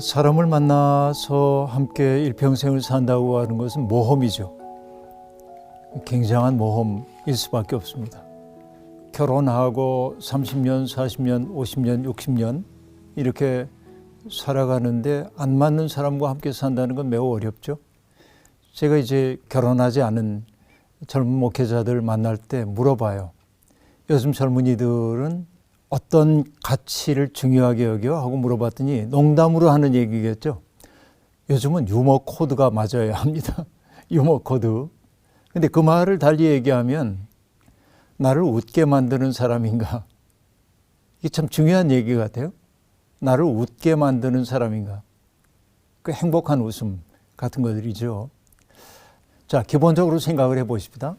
사람을 만나서 함께 일평생을 산다고 하는 것은 모험이죠. 굉장한 모험일 수밖에 없습니다. 결혼하고 30년, 40년, 50년, 60년 이렇게 살아가는데 안 맞는 사람과 함께 산다는 건 매우 어렵죠. 제가 이제 결혼하지 않은 젊은 목회자들 만날 때 물어봐요. 요즘 젊은이들은 어떤 가치를 중요하게 여겨? 하고 물어봤더니 농담으로 하는 얘기겠죠. 요즘은 유머 코드가 맞아야 합니다. 유머 코드. 근데 그 말을 달리 얘기하면 나를 웃게 만드는 사람인가? 이게 참 중요한 얘기 같아요. 나를 웃게 만드는 사람인가? 그 행복한 웃음 같은 것들이죠. 자, 기본적으로 생각을 해보십시다.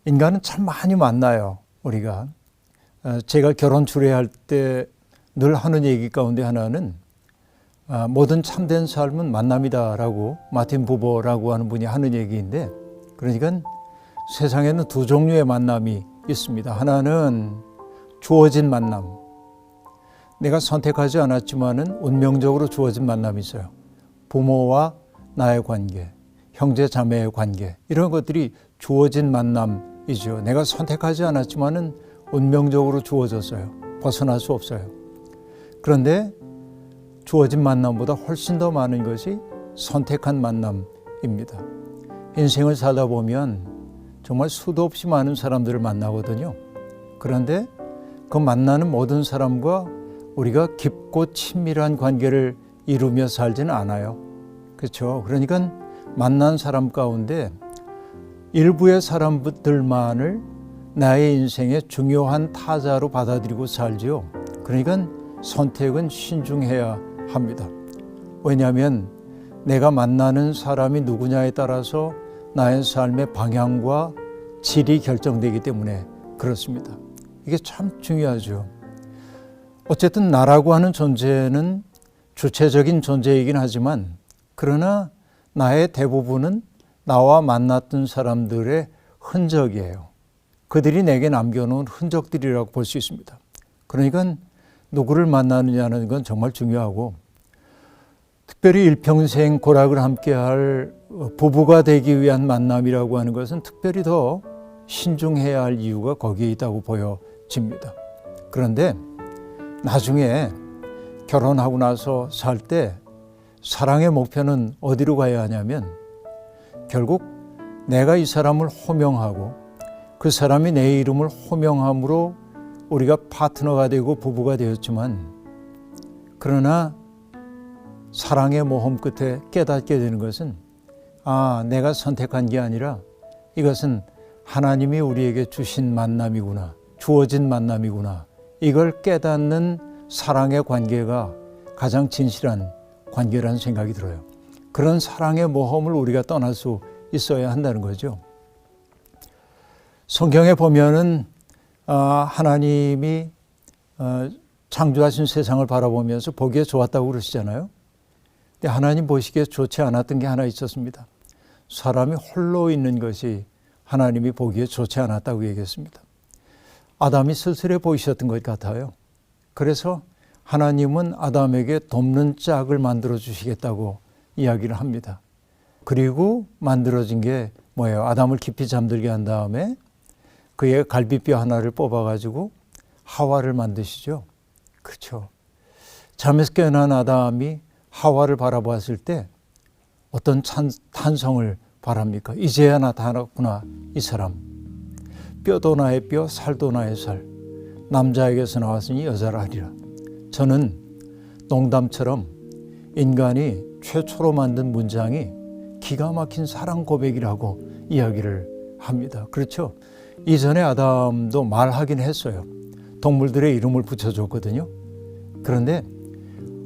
인간은 참 많이 만나요, 우리가. 제가 결혼 주례할 때 늘 하는 얘기 가운데 하나는 모든 참된 삶은 만남이다라고 마틴 부버라고 하는 분이 하는 얘기인데, 그러니까 세상에는 두 종류의 만남이 있습니다. 하나는 주어진 만남. 내가 선택하지 않았지만은 운명적으로 주어진 만남이 있어요. 부모와 나의 관계, 형제 자매의 관계, 이런 것들이 주어진 만남이죠. 내가 선택하지 않았지만은 운명적으로 주어졌어요. 벗어날 수 없어요. 그런데 주어진 만남보다 훨씬 더 많은 것이 선택한 만남입니다. 인생을 살다 보면 정말 수도 없이 많은 사람들을 만나거든요. 그런데 그 만나는 모든 사람과 우리가 깊고 친밀한 관계를 이루며 살지는 않아요. 그렇죠? 그러니까 만난 사람 가운데 일부의 사람들만을 나의 인생의 중요한 타자로 받아들이고 살지요. 그러니까 선택은 신중해야 합니다. 왜냐하면 내가 만나는 사람이 누구냐에 따라서 나의 삶의 방향과 질이 결정되기 때문에 그렇습니다. 이게 참 중요하죠. 어쨌든 나라고 하는 존재는 주체적인 존재이긴 하지만, 그러나 나의 대부분은 나와 만났던 사람들의 흔적이에요. 그들이 내게 남겨놓은 흔적들이라고 볼 수 있습니다. 그러니까 누구를 만나느냐는 건 정말 중요하고, 특별히 일평생 고락을 함께할 부부가 되기 위한 만남이라고 하는 것은 특별히 더 신중해야 할 이유가 거기에 있다고 보여집니다. 그런데 나중에 결혼하고 나서 살 때 사랑의 목표는 어디로 가야 하냐면, 결국 내가 이 사람을 호명하고 그 사람이 내 이름을 호명함으로 우리가 파트너가 되고 부부가 되었지만, 그러나 사랑의 모험 끝에 깨닫게 되는 것은 내가 선택한 게 아니라 이것은 하나님이 우리에게 주신 만남이구나, 주어진 만남이구나, 이걸 깨닫는 사랑의 관계가 가장 진실한 관계라는 생각이 들어요. 그런 사랑의 모험을 우리가 떠날 수 있어야 한다는 거죠. 성경에 보면은 하나님이 창조하신 세상을 바라보면서 보기에 좋았다고 그러시잖아요. 근데 하나님 보시기에 좋지 않았던 게 하나 있었습니다. 사람이 홀로 있는 것이 하나님이 보기에 좋지 않았다고 얘기했습니다. 아담이 쓸쓸해 보이셨던 것 같아요. 그래서 하나님은 아담에게 돕는 짝을 만들어 주시겠다고 이야기를 합니다. 그리고 만들어진 게 뭐예요? 아담을 깊이 잠들게 한 다음에 그의 갈비뼈 하나를 뽑아가지고 하와를 만드시죠. 그렇죠. 잠에서 깨어난 아담이 하와를 바라보았을 때 어떤 탄성을 바랍니까? 이제야 나타났구나, 이 사람. 뼈도 나의 뼈, 살도 나의 살. 남자에게서 나왔으니 여자라 하리라. 저는 농담처럼 인간이 최초로 만든 문장이 기가 막힌 사랑 고백이라고 이야기를 합니다. 그렇죠? 이전에 아담도 말하긴 했어요. 동물들의 이름을 붙여줬거든요. 그런데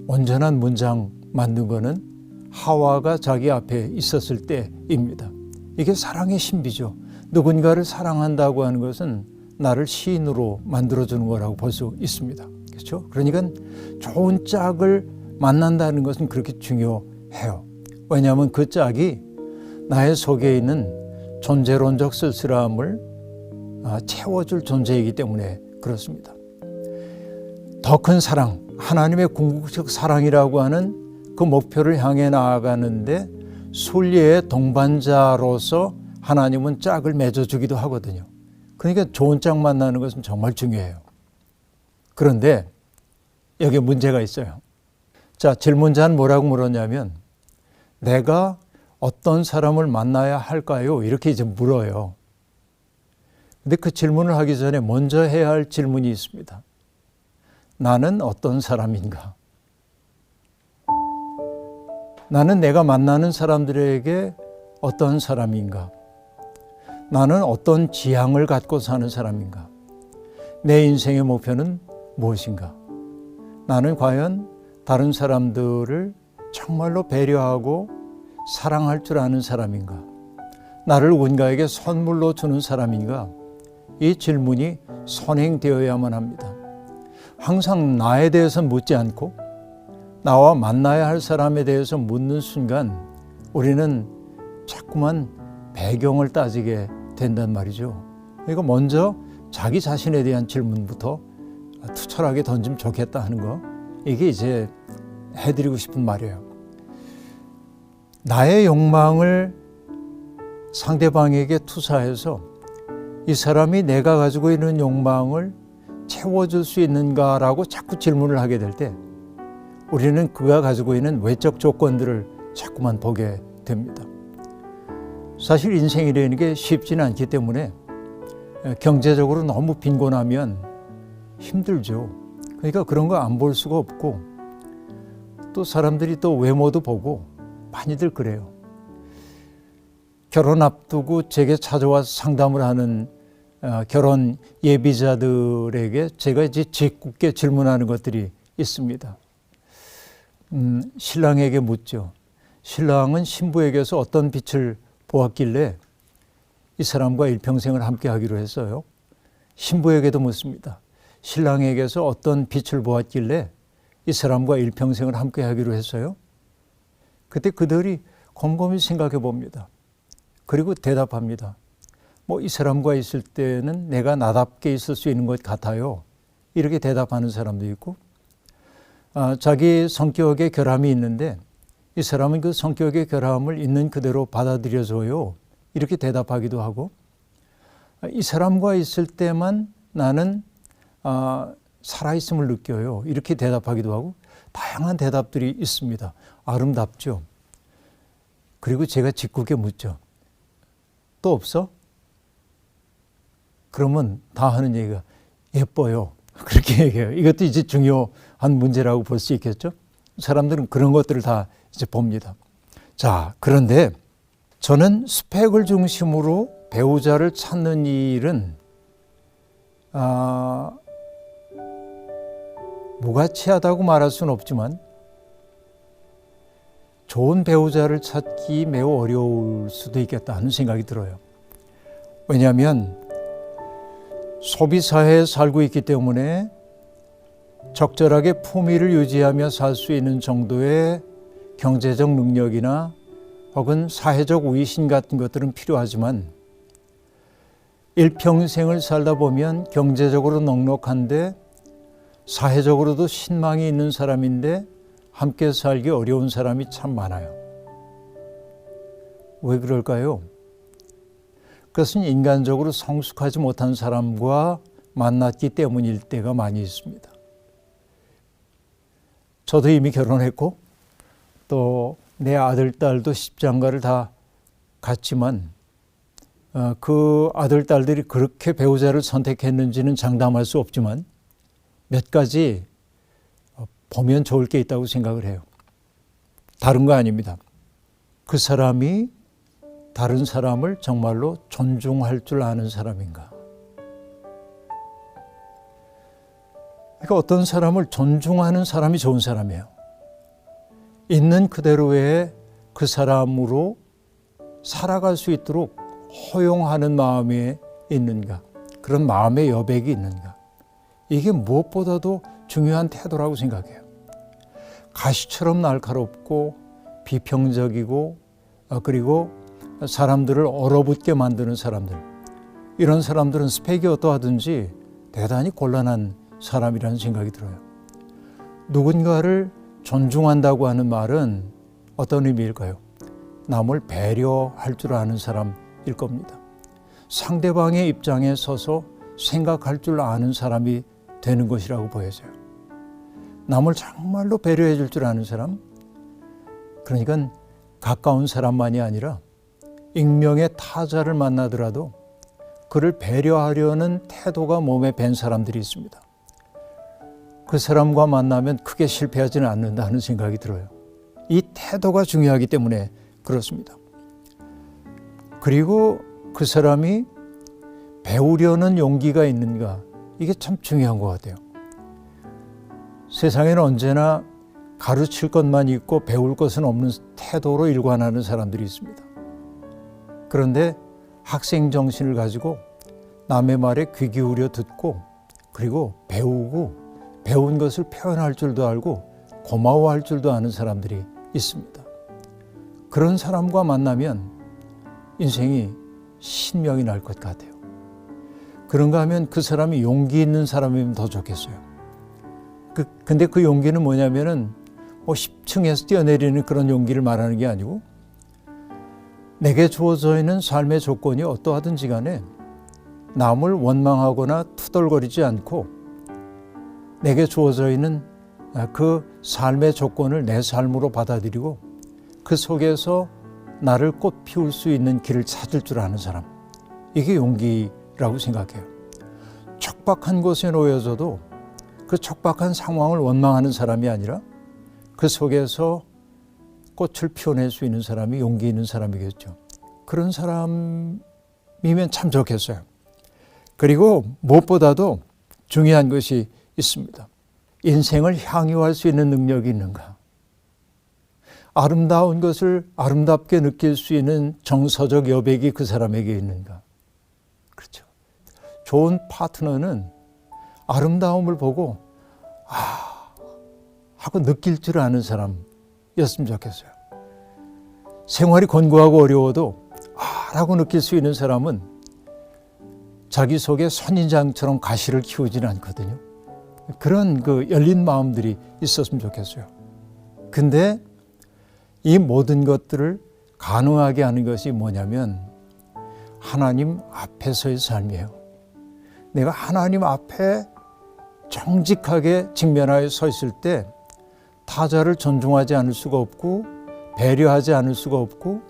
온전한 문장 만든 거는 하와가 자기 앞에 있었을 때입니다. 이게 사랑의 신비죠. 누군가를 사랑한다고 하는 것은 나를 시인으로 만들어주는 거라고 볼 수 있습니다. 그렇죠? 그러니까 좋은 짝을 만난다는 것은 그렇게 중요해요. 왜냐하면 그 짝이 나의 속에 있는 존재론적 쓸쓸함을 채워줄 존재이기 때문에 그렇습니다. 더 큰 사랑, 하나님의 궁극적 사랑이라고 하는 그 목표를 향해 나아가는데 순리의 동반자로서 하나님은 짝을 맺어주기도 하거든요. 그러니까 좋은 짝 만나는 것은 정말 중요해요. 그런데 여기 문제가 있어요. 자, 질문자는 뭐라고 물었냐면 내가 어떤 사람을 만나야 할까요? 이렇게 이제 물어요. 근데 그 질문을 하기 전에 먼저 해야 할 질문이 있습니다. 나는 어떤 사람인가? 나는 내가 만나는 사람들에게 어떤 사람인가? 나는 어떤 지향을 갖고 사는 사람인가? 내 인생의 목표는 무엇인가? 나는 과연 다른 사람들을 정말로 배려하고 사랑할 줄 아는 사람인가? 나를 누군가에게 선물로 주는 사람인가? 이 질문이 선행되어야만 합니다. 항상 나에 대해서 묻지 않고 나와 만나야 할 사람에 대해서 묻는 순간 우리는 자꾸만 배경을 따지게 된단 말이죠. 그러니까 먼저 자기 자신에 대한 질문부터 투철하게 던지면 좋겠다 하는 거, 이게 이제 해드리고 싶은 말이에요. 나의 욕망을 상대방에게 투사해서 이 사람이 내가 가지고 있는 욕망을 채워줄 수 있는가라고 자꾸 질문을 하게 될 때 우리는 그가 가지고 있는 외적 조건들을 자꾸만 보게 됩니다. 사실 인생이라는 게 쉽지는 않기 때문에 경제적으로 너무 빈곤하면 힘들죠. 그러니까 그런 거 안 볼 수가 없고 또 사람들이 또 외모도 보고 많이들 그래요. 결혼 앞두고 제게 찾아와서 상담을 하는 결혼 예비자들에게 제가 이제 짓궂게 질문하는 것들이 있습니다. 신랑에게 묻죠. 신랑은 신부에게서 어떤 빛을 보았길래 이 사람과 일평생을 함께 하기로 했어요. 신부에게도 묻습니다. 신랑에게서 어떤 빛을 보았길래 이 사람과 일평생을 함께 하기로 했어요. 그때 그들이 곰곰이 생각해 봅니다. 그리고 대답합니다. 이 사람과 있을 때는 내가 나답게 있을 수 있는 것 같아요. 이렇게 대답하는 사람도 있고, 자기 성격에 결함이 있는데 이 사람은 그 성격의 결함을 있는 그대로 받아들여줘요. 이렇게 대답하기도 하고, 이 사람과 있을 때만 나는 살아있음을 느껴요. 이렇게 대답하기도 하고, 다양한 대답들이 있습니다. 아름답죠. 그리고 제가 짓궂게 묻죠. 또 없어? 그러면 다 하는 얘기가 예뻐요. 그렇게 얘기해요. 이것도 이제 중요한 문제라고 볼 수 있겠죠. 사람들은 그런 것들을 다 이제 봅니다. 자, 그런데 저는 스펙을 중심으로 배우자를 찾는 일은 무가치하다고 말할 수는 없지만 좋은 배우자를 찾기 매우 어려울 수도 있겠다 하는 생각이 들어요. 왜냐하면 소비사회에 살고 있기 때문에 적절하게 품위를 유지하며 살 수 있는 정도의 경제적 능력이나 혹은 사회적 위신 같은 것들은 필요하지만 일평생을 살다 보면 경제적으로 넉넉한데 사회적으로도 신망이 있는 사람인데 함께 살기 어려운 사람이 참 많아요. 왜 그럴까요? 그것은 인간적으로 성숙하지 못한 사람과 만났기 때문일 때가 많이 있습니다. 저도 이미 결혼했고 또 내 아들, 딸도 십장가를 다 갔지만 그 아들, 딸들이 그렇게 배우자를 선택했는지는 장담할 수 없지만 몇 가지 보면 좋을 게 있다고 생각을 해요. 다른 거 아닙니다. 그 사람이 다른 사람을 정말로 존중할 줄 아는 사람인가? 그러니까 어떤 사람을 존중하는 사람이 좋은 사람이에요. 있는 그대로의 그 사람으로 살아갈 수 있도록 허용하는 마음이 있는가? 그런 마음의 여백이 있는가? 이게 무엇보다도 중요한 태도라고 생각해요. 가시처럼 날카롭고 비평적이고 그리고 사람들을 얼어붙게 만드는 사람들, 이런 사람들은 스펙이 어떠하든지 대단히 곤란한 사람이라는 생각이 들어요. 누군가를 존중한다고 하는 말은 어떤 의미일까요? 남을 배려할 줄 아는 사람일 겁니다. 상대방의 입장에 서서 생각할 줄 아는 사람이 되는 것이라고 보여져요. 남을 정말로 배려해 줄 아는 사람, 그러니까 가까운 사람만이 아니라 익명의 타자를 만나더라도 그를 배려하려는 태도가 몸에 밴 사람들이 있습니다. 그 사람과 만나면 크게 실패하지는 않는다는 생각이 들어요. 이 태도가 중요하기 때문에 그렇습니다. 그리고 그 사람이 배우려는 용기가 있는가, 이게 참 중요한 것 같아요. 세상에는 언제나 가르칠 것만 있고 배울 것은 없는 태도로 일관하는 사람들이 있습니다. 그런데 학생 정신을 가지고 남의 말에 귀 기울여 듣고 그리고 배우고 배운 것을 표현할 줄도 알고 고마워할 줄도 아는 사람들이 있습니다. 그런 사람과 만나면 인생이 신명이 날 것 같아요. 그런가 하면 그 사람이 용기 있는 사람이면 더 좋겠어요. 근데 그 용기는 뭐냐면은 10층에서 뛰어내리는 그런 용기를 말하는 게 아니고, 내게 주어져 있는 삶의 조건이 어떠하든지 간에 남을 원망하거나 투덜거리지 않고 내게 주어져 있는 그 삶의 조건을 내 삶으로 받아들이고 그 속에서 나를 꽃 피울 수 있는 길을 찾을 줄 아는 사람, 이게 용기라고 생각해요. 척박한 곳에 놓여져도 그 척박한 상황을 원망하는 사람이 아니라 그 속에서 꽃을 피워낼 수 있는 사람이 용기 있는 사람이겠죠. 그런 사람이면 참 좋겠어요. 그리고 무엇보다도 중요한 것이 있습니다. 인생을 향유할 수 있는 능력이 있는가? 아름다운 것을 아름답게 느낄 수 있는 정서적 여백이 그 사람에게 있는가? 그렇죠. 좋은 파트너는 아름다움을 보고 하고 느낄 줄 아는 사람이었으면 좋겠어요. 생활이 권고하고 어려워도 라고 느낄 수 있는 사람은 자기 속에 선인장처럼 가시를 키우지는 않거든요. 그런 그 열린 마음들이 있었으면 좋겠어요. 근데 이 모든 것들을 가능하게 하는 것이 뭐냐면 하나님 앞에서의 삶이에요. 내가 하나님 앞에 정직하게 직면하여 서 있을 때 타자를 존중하지 않을 수가 없고 배려하지 않을 수가 없고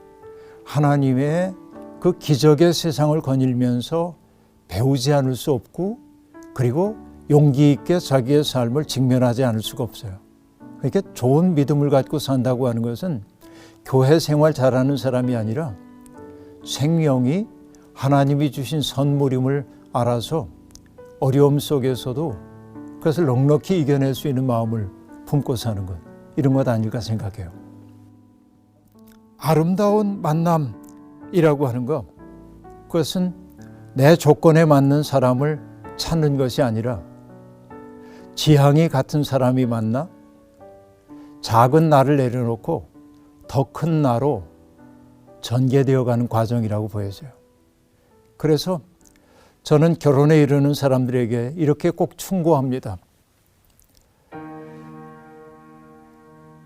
하나님의 그 기적의 세상을 거닐면서 배우지 않을 수 없고 그리고 용기 있게 자기의 삶을 직면하지 않을 수가 없어요. 그러니까 좋은 믿음을 갖고 산다고 하는 것은 교회 생활 잘하는 사람이 아니라 생명이 하나님이 주신 선물임을 알아서 어려움 속에서도 그것을 넉넉히 이겨낼 수 있는 마음을 품고 사는 것, 이런 것 아닐까 생각해요. 아름다운 만남이라고 하는 것, 그것은 내 조건에 맞는 사람을 찾는 것이 아니라 지향이 같은 사람이 만나 작은 나를 내려놓고 더 큰 나로 전개되어 가는 과정이라고 보여져요. 그래서 저는 결혼에 이르는 사람들에게 이렇게 꼭 충고합니다.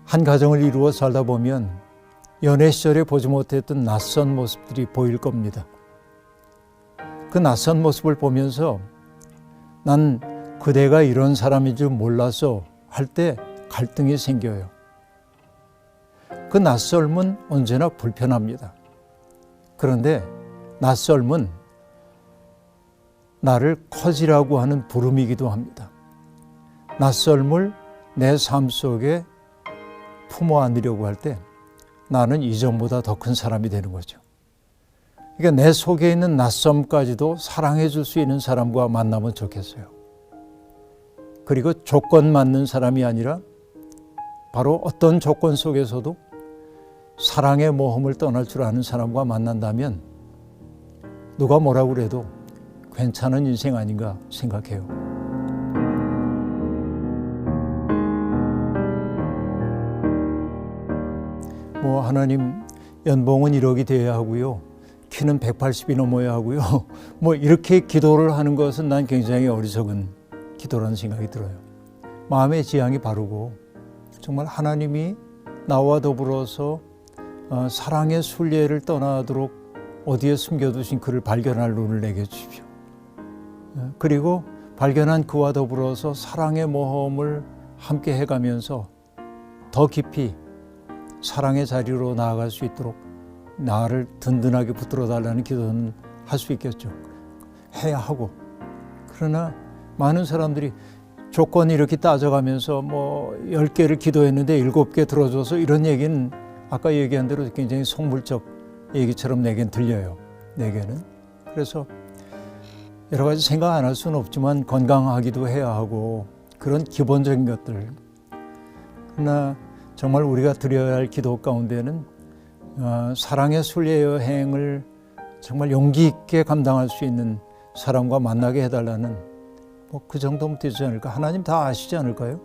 한 가정을 이루어 살다 보면 연애 시절에 보지 못했던 낯선 모습들이 보일 겁니다. 그 낯선 모습을 보면서 난 그대가 이런 사람인 줄 몰라서 할 때 갈등이 생겨요. 그 낯설음은 언제나 불편합니다. 그런데 낯설음은 나를 커지라고 하는 부름이기도 합니다. 낯설음을 내 삶 속에 품어 안으려고 할 때 나는 이전보다 더 큰 사람이 되는 거죠. 그러니까 내 속에 있는 낯섦까지도 사랑해 줄 수 있는 사람과 만나면 좋겠어요. 그리고 조건 맞는 사람이 아니라 바로 어떤 조건 속에서도 사랑의 모험을 떠날 줄 아는 사람과 만난다면 누가 뭐라고 그래도 괜찮은 인생 아닌가 생각해요. 하나님, 연봉은 1억이 되어야 하고요. 키는 180이 넘어야 하고요. 이렇게 기도를 하는 것은 난 굉장히 어리석은 기도라는 생각이 들어요. 마음의 지향이 바르고 정말 하나님이 나와 더불어서 사랑의 순례를 떠나도록 어디에 숨겨두신 그를 발견할 눈을 내게 주십시오. 그리고 발견한 그와 더불어서 사랑의 모험을 함께 해가면서 더 깊이 사랑의 자리로 나아갈 수 있도록 나를 든든하게 붙들어 달라는 기도는 할 수 있겠죠. 해야 하고. 그러나 많은 사람들이 조건이 이렇게 따져가면서 10개를 기도했는데 7개 들어줘서 이런 얘기는 아까 얘기한 대로 굉장히 속물적 얘기처럼 내겐 들려요. 내게는. 그래서 여러 가지 생각 안 할 수는 없지만 건강하기도 해야 하고 그런 기본적인 것들. 그러나 정말 우리가 드려야 할 기도 가운데는 사랑의 순례 여행을 정말 용기 있게 감당할 수 있는 사람과 만나게 해달라는 그 정도면 되지 않을까? 하나님 다 아시지 않을까요?